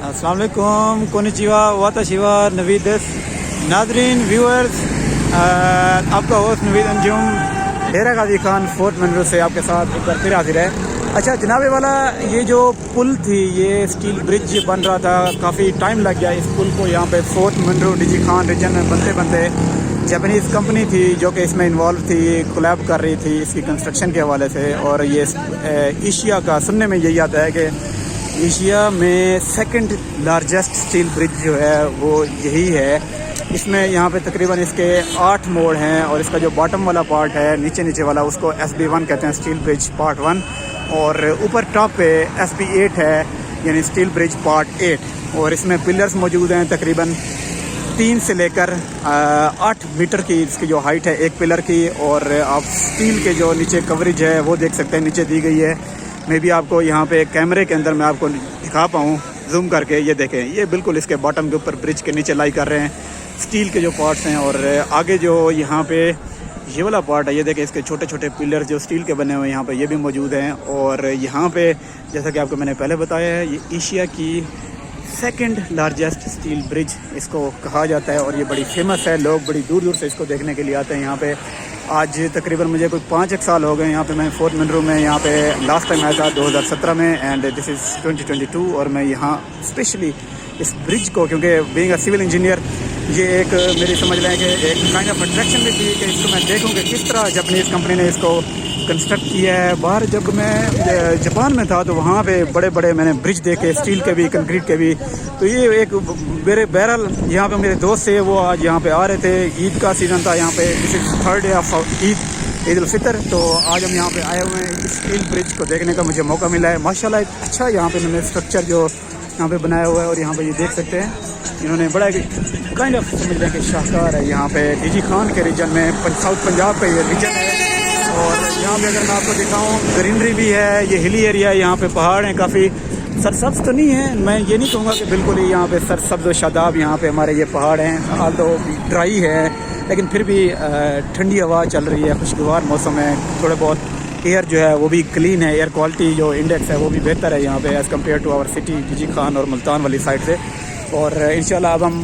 अस्सलाम वालेकुम, कोनिचिवा, वाताशिवा, नवीद नाजरीन व्यूअर्स, आपका होस्ट नवीद अंजुम डेरा गाजी खान फोर्ट मनरू से आपके साथ एक बार फिर हाजिर है। अच्छा जनाबे वाला, ये जो पुल थी, ये स्टील ब्रिज बन रहा था, काफ़ी टाइम लग गया इस पुल को यहाँ पे फोर्ट मनरू डीजी खान रीजन में बनते बनते। जापानीज़ कंपनी थी जो कि इसमें इन्वॉल्व थी, कोलैब कर रही थी इसकी कंस्ट्रक्शन के हवाले से। और ये एशिया का, सुनने में यही आता है कि एशिया में सेकंड लार्जेस्ट स्टील ब्रिज जो है वो यही है। इसमें यहाँ पे तकरीबन इसके 8 मोड़ हैं और इसका जो बॉटम वाला पार्ट है, नीचे वाला, उसको SB1 कहते हैं, स्टील ब्रिज पार्ट 1। और ऊपर टॉप पे SB8 है, यानी स्टील ब्रिज पार्ट 8। और इसमें पिलर्स मौजूद हैं तकरीबन 3 से लेकर 8 मीटर की इसकी जो हाइट है एक पिलर की। और आप स्टील के जो नीचे कवरेज है वो देख सकते हैं, नीचे दी गई है। मैं भी आपको यहाँ पे कैमरे के अंदर मैं आपको दिखा पाऊँ जूम करके। ये देखें, ये बिल्कुल इसके बॉटम के ऊपर ब्रिज के नीचे लाई कर रहे हैं स्टील के जो पार्ट्स हैं। और आगे जो यहाँ पे ये वाला पार्ट है, ये देखें, इसके छोटे छोटे पिलर जो स्टील के बने हुए हैं यहाँ पे, ये भी मौजूद हैं। और यहाँ पे जैसा कि आपको मैंने पहले बताया है, ये एशिया की सेकंड लार्जेस्ट स्टील ब्रिज इसको कहा जाता है। और ये बड़ी फेमस है, लोग बड़ी दूर दूर से इसको देखने के लिए आते हैं यहाँ पे। आज तकरीबन मुझे कोई 5-1 साल हो गए यहाँ पे। मैं फोर्ट मनरू में यहाँ पे लास्ट टाइम आया था 2017 में, एंड दिस इज़ 2022। और मैं यहाँ स्पेशली इस ब्रिज को, क्योंकि बीइंग अ सिविल इंजीनियर, ये एक मेरी समझ लें कि एक काइंड ऑफ अट्रैक्शन भी थी कि इसको मैं देखूँ कि किस तरह जापानीज़ कंपनी ने इसको कंस्ट्रक्ट किया है। बाहर जब मैं जापान में था तो वहाँ पे बड़े बड़े मैंने ब्रिज देखे, स्टील के भी, कंक्रीट के भी। तो ये एक मेरे बहरहाल यहाँ पे मेरे दोस्त से वो आज यहाँ पे आ रहे थे, ईद का सीज़न था यहाँ पे, this is 3rd day of Eid ul Fitr. तो आज हम यहाँ पे आए हुए हैं, इस स्टील ब्रिज को देखने का मुझे मौका मिला है। माशाल्लाह अच्छा यहाँ पे इन्होंने स्ट्रक्चर जो यहाँ पे बनाया हुआ है। और यहाँ पे ये देख सकते हैं, इन्होंने बड़ा काइंड ऑफ समझ लें कि शाहकार है यहाँ पे डीजी खान के रीजन में, साउथ पंजाब का ये रीजन है। और यहाँ पे अगर मैं आपको दिखाऊँ, ग्रीनरी भी है, ये हिली एरिया है, यहाँ पे पहाड़ हैं, काफ़ी सरसब्ज तो नहीं है, मैं ये नहीं कहूँगा कि बिल्कुल ही यहाँ पे सरसब्ज और शादाब यहाँ पे हमारे ये पहाड़ हैं। हाल तो ड्राई है, लेकिन फिर भी ठंडी हवा चल रही है, खुशगवार मौसम है। थोड़े बहुत एयर जो है वो भी क्लीन है, एयर क्वालिटी जो इंडेक्स है वो भी बेहतर है यहाँ पे as compare to our city DG Khan और मुल्तान वाली साइड से। और इंशाल्लाह अब हम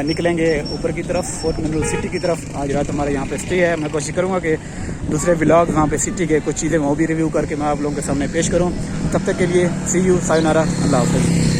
निकलेंगे ऊपर की तरफ, फोर्ट मनरू सिटी की तरफ। आज रात हमारे यहाँ पे स्टे है। मैं कोशिश करूँगा कि दूसरे व्लॉग वहाँ पे सिटी के कुछ चीज़ें वो भी रिव्यू करके मैं आप लोगों के सामने पेश करूँ। तब तक के लिए सी यू, सायोनारा, अल्लाह हाफ़िज़।